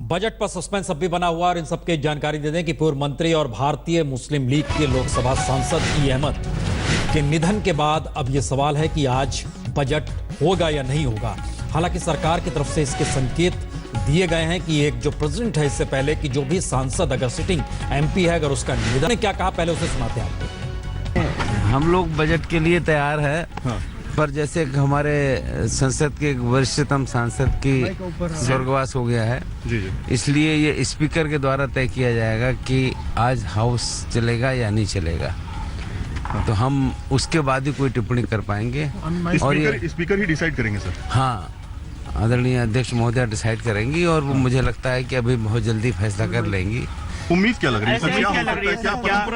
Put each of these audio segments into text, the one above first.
Budget पर suspense अब भी बना हुआ और इन सबकी जानकारी दे दें कि पूर्व मंत्री और भारतीय मुस्लिम लीग के लोकसभा सांसद अहमद के निधन के बाद अब यह सवाल है कि आज बजट होगा या नहीं होगा। हालांकि सरकार की तरफ से इसके संकेत दिए गए हैं कि एक जो प्रेसिडेंट है इससे पहले कि जो भी सांसद अगर सिटिंग एमपी है अगर उसका निधन ने क्या कहा पहले उसे सुनाते हैं आपको। हम लोग बजट के लिए तैयार है। हाँ। पर जैसे हमारे संसद के वरिष्ठतम सांसद की स्वर्गवास हो गया है जी। इसलिए ये स्पीकर के द्वारा तय किया जाएगा कि आज हाउस चलेगा या नहीं चलेगा। तो हम उसके बाद ही कोई टिप्पणी कर पाएंगे और ये स्पीकर ही डिसाइड करेंगे सर। हाँ, आदरणीय अध्यक्ष महोदया डिसाइड करेंगी और वो मुझे लगता है कि अभी बहुत जल्दी फैसला कर लेंगी। उम्मीद क्या लग रही है सर?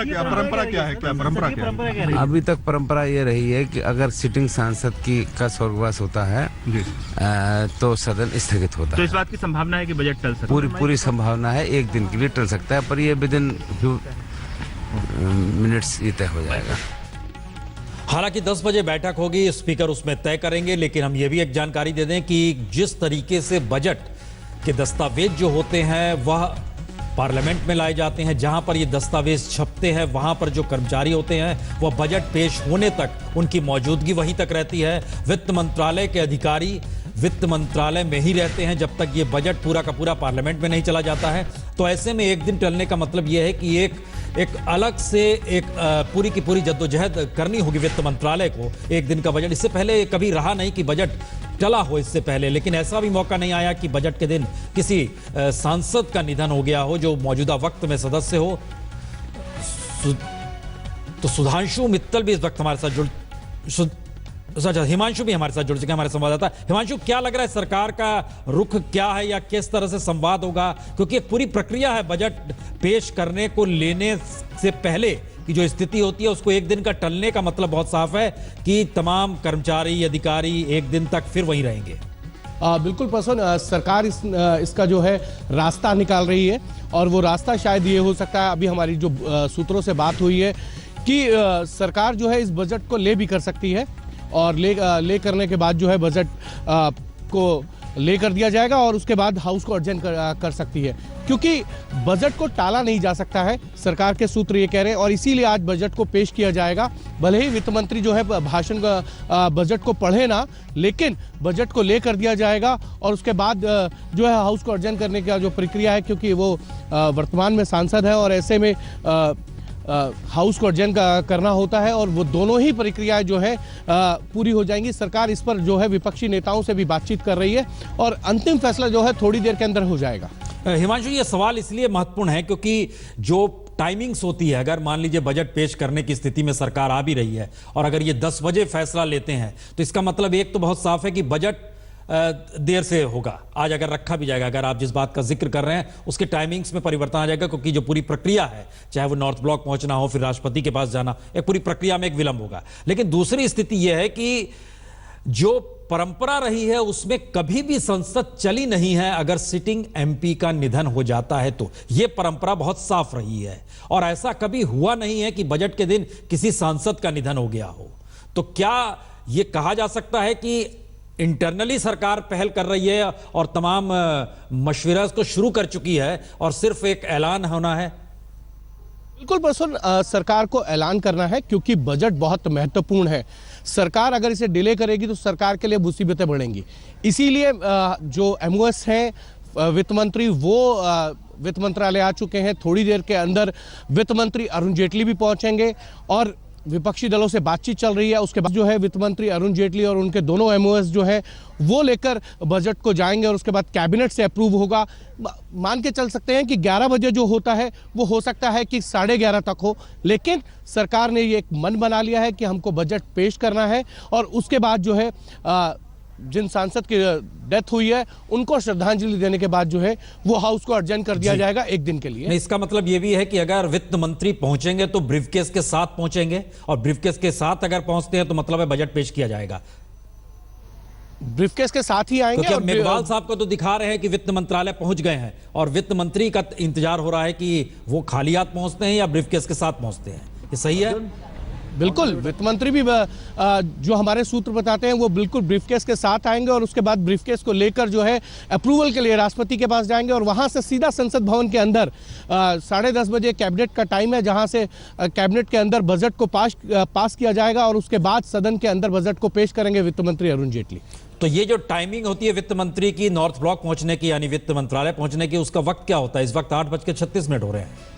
क्या परंपरा क्या है? अभी तक परंपरा ये रही है कि अगर सिटिंग सांसद का स्वर्गवास होता है तो सदन स्थगित होता है। तो इस बात की संभावना है कि बजट टल सकता है? पूरी संभावना है, एक दिन के लिए टल सकता है, पर ये विद इन फ्यू मिनट्स ये तय हो जाएगा। हालांकि 10 बजे बैठक होगी, स्पीकर उसमें तय करेंगे, लेकिन हम ये भी एक जानकारी दे दें कि जिस तरीके से बजट के दस्तावेज जो होते हैं वह पार्लियामेंट में लाए जाते हैं, जहां पर ये दस्तावेज छपते हैं वहां पर जो कर्मचारी होते हैं वह बजट पेश होने तक उनकी मौजूदगी वहीं तक रहती है। वित्त मंत्रालय के अधिकारी वित्त मंत्रालय में ही रहते हैं जब तक ये बजट पूरा का पूरा पार्लियामेंट में नहीं चला जाता है। तो ऐसे में एक दिन टलने का मतलब यह है कि एक अलग से एक पूरी की पूरी जद्दोजहद करनी होगी वित्त मंत्रालय को। एक दिन का बजट इससे पहले कभी रहा नहीं कि बजट टला हो इससे पहले, लेकिन ऐसा भी मौका नहीं आया कि बजट के दिन किसी सांसद का निधन हो गया हो जो मौजूदा वक्त में सदस्य हो। तो सुधांशु मित्तल भी इस वक्त हमारे साथ हिमांशु भी हमारे साथ जुड़ चुके हैं, हमारे संवाददाता। हिमांशु, क्या लग रहा है सरकार का रुख क्या है या किस तरह से संवाद होगा? क्योंकि एक पूरी प्रक्रिया है बजट पेश करने को लेने से पहले की जो स्थिति होती है उसको एक दिन का टलने का मतलब बहुत साफ है कि तमाम कर्मचारी अधिकारी एक दिन तक फिर वहीं रहेंगे। बिल्कुल पसंद सरकार इसका जो है रास्ता निकाल रही है और वो रास्ता शायद ये हो सकता है, अभी हमारी जो सूत्रों से बात हुई है कि सरकार जो है इस बजट को ले भी कर सकती है और ले करने के बाद जो है बजट को ले कर दिया जाएगा और उसके बाद हाउस को अर्जेंट कर सकती है, क्योंकि बजट को टाला नहीं जा सकता है, सरकार के सूत्र ये कह रहे हैं। और इसीलिए आज बजट को पेश किया जाएगा। भले ही वित्त मंत्री जो है भाषण का बजट को पढ़े ना, लेकिन बजट को ले कर दिया जाएगा और उसके बाद जो है हाउस को अर्जेंट करने का जो प्रक्रिया है, क्योंकि वो वर्तमान में सांसद है और ऐसे में हाउस को अर्जेंट करना होता है और वो दोनों ही प्रक्रियाएं जो है पूरी हो जाएंगी। सरकार इस पर जो है विपक्षी नेताओं से भी बातचीत कर रही है और अंतिम फैसला जो है थोड़ी देर के अंदर हो जाएगा। हिमांशु, ये सवाल इसलिए महत्वपूर्ण है क्योंकि जो टाइमिंग्स होती है, अगर मान लीजिए बजट पेश करने की स्थिति में सरकार आ भी रही है और अगर ये 10 बजे फैसला लेते हैं तो इसका मतलब एक तो बहुत साफ है कि बजट देर से होगा। आज अगर रखा भी जाएगा, अगर आप जिस बात का जिक्र कर रहे हैं उसके टाइमिंग्स में परिवर्तन आ जाएगा, क्योंकि जो पूरी प्रक्रिया है, चाहे वो नॉर्थ ब्लॉक पहुंचना हो फिर राष्ट्रपति के पास जाना, एक पूरी प्रक्रिया में एक विलंब होगा। लेकिन दूसरी स्थिति यह है कि जो परंपरा रही है उसमें कभी भी संसद चली नहीं है अगर सिटिंग एमपी का निधन हो जाता है, तो यह परंपरा बहुत साफ रही है और ऐसा कभी हुआ नहीं है कि बजट के दिन किसी सांसद का निधन हो गया हो। तो क्या यह कहा जा सकता है कि इंटरनली सरकार पहल कर रही है और तमाम मशवरा को शुरू कर चुकी है और सिर्फ एक ऐलान होना है? बिल्कुल पसंद सरकार को ऐलान करना है, क्योंकि बजट बहुत महत्वपूर्ण है। सरकार अगर इसे डिले करेगी तो सरकार के लिए मुसीबतें बढ़ेंगी। इसीलिए जो एमओएस हैं वित्त मंत्री वो वित्त मंत्रालय आ चुके हैं। थोड़ी देर के अंदर वित्त मंत्री अरुण जेटली भी पहुंचेंगे और विपक्षी दलों से बातचीत चल रही है। उसके बाद जो है वित्त मंत्री अरुण जेटली और उनके दोनों एमओएस जो है वो लेकर बजट को जाएंगे और उसके बाद कैबिनेट से अप्रूव होगा। मान के चल सकते हैं कि 11 बजे जो होता है वो हो सकता है कि 11:30 तक हो, लेकिन सरकार ने ये एक मन बना लिया है कि हमको बजट पेश करना है और उसके बाद जो है जिन सांसद की डेथ हुई है उनको श्रद्धांजलि देने के बाद जो है वो हाउस को अर्जेंट कर दिया जाएगा एक दिन के लिए। इसका मतलब ये भी है कि अगर वित्त मंत्री पहुंचेंगे तो ब्रीफकेस के साथ पहुंचेंगे और ब्रीफकेस के साथ अगर पहुंचते हैं तो मतलब है बजट पेश किया जाएगा। ब्रीफकेस के साथ ही आएंगे। और मेघवाल साहब को तो दिखा रहे हैं कि वित्त मंत्रालय पहुंच गए हैं और वित्त मंत्री का इंतजार हो रहा है कि वो खाली हाथ पहुंचते हैं या ब्रीफकेस के साथ पहुंचते हैं। ये सही है? बिल्कुल, वित्त मंत्री भी जो हमारे सूत्र बताते हैं वो बिल्कुल ब्रीफकेस के साथ आएंगे और उसके बाद ब्रीफकेस को लेकर जो है अप्रूवल के लिए राष्ट्रपति के पास जाएंगे और वहां से सीधा संसद भवन के अंदर 10:30 बजे कैबिनेट का टाइम है, जहां से कैबिनेट के अंदर बजट को पास किया जाएगा और उसके बाद सदन के अंदर बजट को पेश करेंगे वित्त मंत्री अरुण जेटली। तो ये जो टाइमिंग होती है वित्त मंत्री की नॉर्थ ब्लॉक पहुंचने की, यानी वित्त मंत्रालय पहुंचने की, उसका वक्त क्या होता है? इस वक्त 8:36 हो रहे हैं।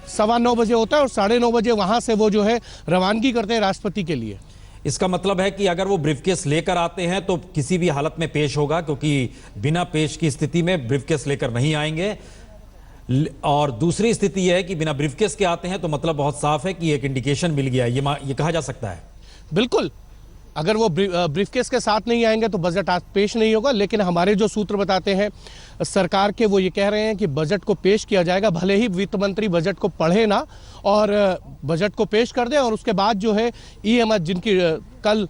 9:15 बजे होता है और 9:30 बजे वहां से वो जो है रवानगी करते हैं राष्ट्रपति के लिए। इसका मतलब है कि अगर वो ब्रीफकेस लेकर आते हैं तो किसी भी हालत में पेश होगा, क्योंकि बिना पेश की स्थिति में ब्रीफकेस लेकर नहीं आएंगे। और दूसरी स्थिति यह है कि बिना ब्रीफकेस के आते हैं तो मतलब बहुत साफ है कि एक इंडिकेशन मिल गया, ये कहा जा सकता है। बिल्कुल, अगर वो ब्रीफकेस के साथ नहीं आएंगे तो बजट आज पेश नहीं होगा, लेकिन हमारे जो सूत्र बताते हैं सरकार के, वो ये कह रहे हैं कि बजट को पेश किया जाएगा, भले ही वित्त मंत्री बजट को पढ़े ना और बजट को पेश कर दें और उसके बाद जो है ईएमएस जिनकी कल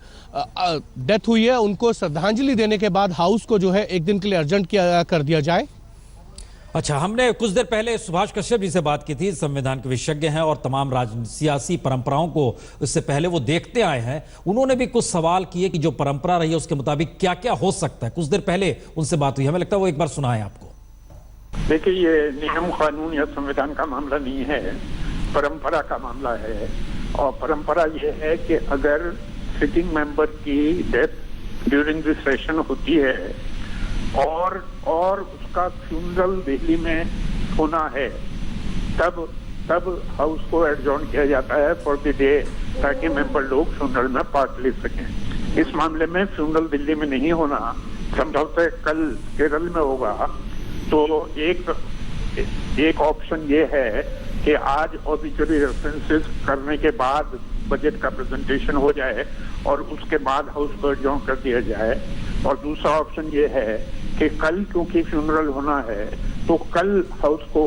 डेथ हुई है उनको श्रद्धांजलि देने के बाद हाउस को जो है एक दिन के लिए अर्जेंट कर दिया जाए। अच्छा, हमने कुछ देर पहले सुभाष कश्यप जी से बात की थी, संविधान के विशेषज्ञ हैं और तमाम सियासी परंपराओं को इससे पहले वो देखते आए हैं। उन्होंने भी कुछ सवाल किए कि जो परंपरा रही है उसके मुताबिक क्या क्या हो सकता है। कुछ देर पहले उनसे बात हुई, हमें लगता है वो एक बार सुनाएं आपको। देखिए, ये नियम कानून या संविधान का मामला नहीं है, परंपरा का मामला है। और परंपरा ये है कि अगर सिटिंग मेंबर की डेथ ड्यूरिंग द सेशन होती है और उसका फ्यूनरल दिल्ली में होना है, तब हाउस को एडजॉर्न किया जाता है फॉर द डे, ताकि मेंबर लोग फ्यूनरल में पार्ट ले सकें। इस मामले में फ्यूनरल दिल्ली में नहीं होना, संभवतः कल केरल में होगा। तो एक ऑप्शन ये है कि आज ऑब्ituary रेफरेंसेस करने के बाद बजट का प्रेजेंटेशन हो जाए और उसके बाद हाउस को एडजॉर्न कर दिया जाए। और दूसरा ऑप्शन ये है कि कल क्योंकि फ्यूनरल होना है तो कल हाउस को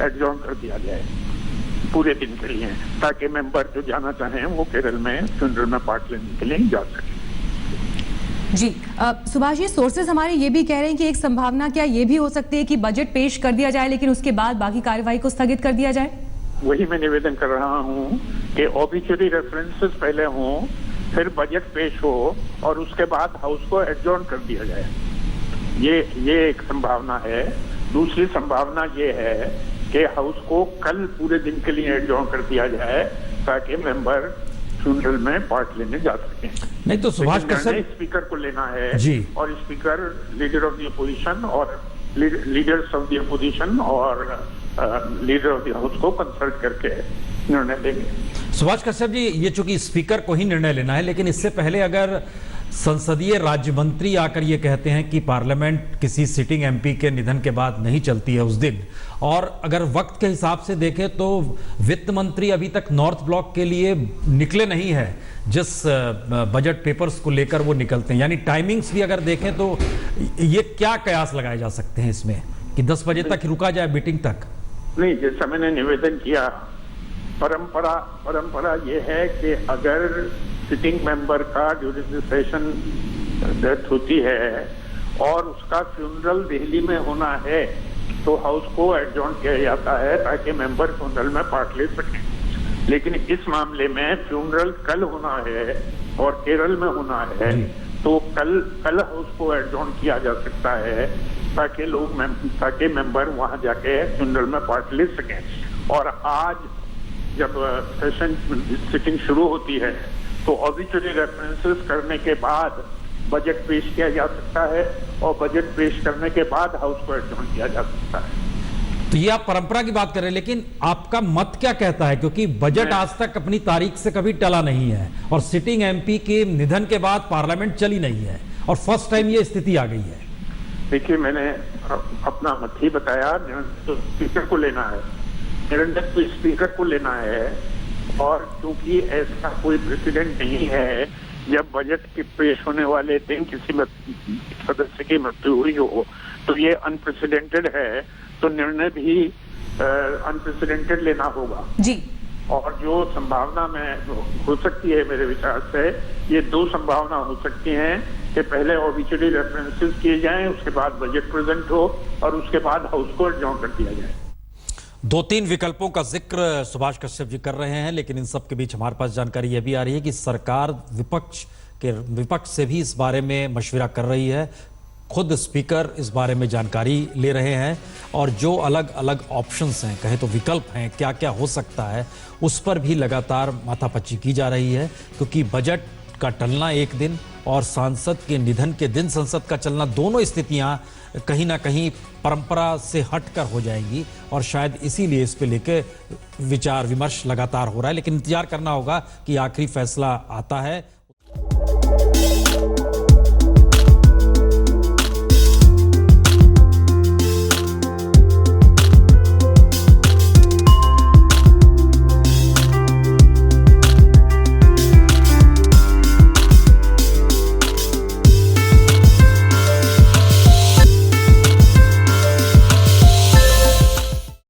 एडजॉर्न कर दिया जाए पूरे दिन के लिए, ताकि मेंबर जो जाना चाहें वो केरल में फ्यूनरल में पार्ट लेने के लिए जा सके। जी सुभाष जी, सोर्सेज हमारे ये भी कह रहे हैं कि एक संभावना क्या ये भी हो सकती है कि बजट पेश कर दिया जाए लेकिन उसके बाद बाकी कार्यवाही को स्थगित कर दिया जाए? वही मैं निवेदन कर रहा हूँ कि ऑब्ituary रेफरेंसेस पहले हों, फिर बजट पेश हो और उसके बाद हाउस को एडजॉर्न कर दिया जाए। ये एक संभावना है। दूसरी संभावना ये है कि हाउस को कल पूरे दिन के लिए एडजॉर्न कर दिया जाए ताकि मेंबर फ्यूनरल में पार्ट लेने जा सके। नहीं तो सुभाष कश्यप स्पीकर को लेना है जी, और speaker leader of the opposition और लीडर्स ऑफ द अपोजिशन और लीडर ऑफ द हाउस को कंसल्ट करके निर्णय लेंगे। सुभाष कश्यप जी, ये चूंकि स्पीकर को ही निर्णय लेना है, लेकिन इससे पहले अगर संसदीय राज्य मंत्री आकर ये कहते हैं कि पार्लियामेंट किसी सिटिंग एमपी के निधन के बाद नहीं चलती है उस दिन, और अगर वक्त के हिसाब से देखें तो वित्त मंत्री अभी तक नॉर्थ ब्लॉक के लिए निकले नहीं है जिस बजट पेपर्स को लेकर वो निकलते हैं, यानी टाइमिंग्स भी अगर देखें तो ये क्या कयास लगाए जा सकते हैं इसमें कि 10 बजे तक रुका जाए मीटिंग तक? नहीं, जैसा मैंने निवेदन किया, परंपरा ये है कि अगर सिटिंग मेंबर का ड्यूरिंग द सेशन डेथ होती है और उसका फ्यूनरल दिल्ली में होना है तो हाउस को एडजॉर्न किया जाता है ताकि मेंबर फ्यूनरल में पार्ट ले सकें। लेकिन इस मामले में फ्यूनरल कल होना है और केरल में होना है, तो कल हाउस को एडजॉर्न किया जा सकता है ताकि मेंबर वहां जाके फ्यूनरल में पार्ट ले सकें। और आज जब सेशन सिटिंग शुरू होती है तो ऑब्ituary रेफरेंसेस करने के बाद बजट पेश किया जा सकता है और बजट पेश करने के बाद हाउस को एडजॉर्न किया जा सकता है। तो ये आप परंपरा की बात कर रहे हैं, लेकिन आपका मत क्या कहता है? क्योंकि बजट आज तक अपनी तारीख से कभी टला नहीं है और सिटिंग एमपी के निधन के बाद पार्लियामेंट चली नहीं है और फर्स्ट टाइम ये स्थिति आ गई है। देखिए, मैंने अपना मत ही बताया, तो स्पीकर को लेना है, निर्णय तो स्पीकर को लेना है। और क्योंकि ऐसा कोई प्रेसिडेंट नहीं है जब बजट के पेश होने वाले दिन किसी सदस्य की मृत्यु हुई हो, तो ये अनप्रेसिडेंटेड है, तो निर्णय भी अनप्रेसिडेंटेड लेना होगा जी। और जो संभावना में हो सकती है मेरे विचार से, ये 2 संभावना हो सकती हैं कि पहले ऑब्ituary रेफरेंसेस किए जाएं, उसके बाद बजट प्रेजेंट हो और उसके बाद हाउस को एडजॉर्न कर दिया जाए। दो तीन विकल्पों का जिक्र सुभाष कश्यप जी कर रहे हैं, लेकिन इन सब के बीच हमारे पास जानकारी यह भी आ रही है कि सरकार विपक्ष से भी इस बारे में मशविरा कर रही है। खुद स्पीकर इस बारे में जानकारी ले रहे हैं और जो अलग अलग ऑप्शंस हैं, कहे तो विकल्प हैं, क्या क्या हो सकता है, उस पर भी लगातार माथापच्ची की जा रही है। क्योंकि बजट का टलना एक दिन और सांसद के निधन के दिन संसद का चलना, दोनों स्थितियां कहीं ना कहीं परंपरा से हटकर हो जाएंगी और शायद इसीलिए इस पे लेके विचार विमर्श लगातार हो रहा है। लेकिन इंतजार करना होगा कि आखिरी फैसला आता है।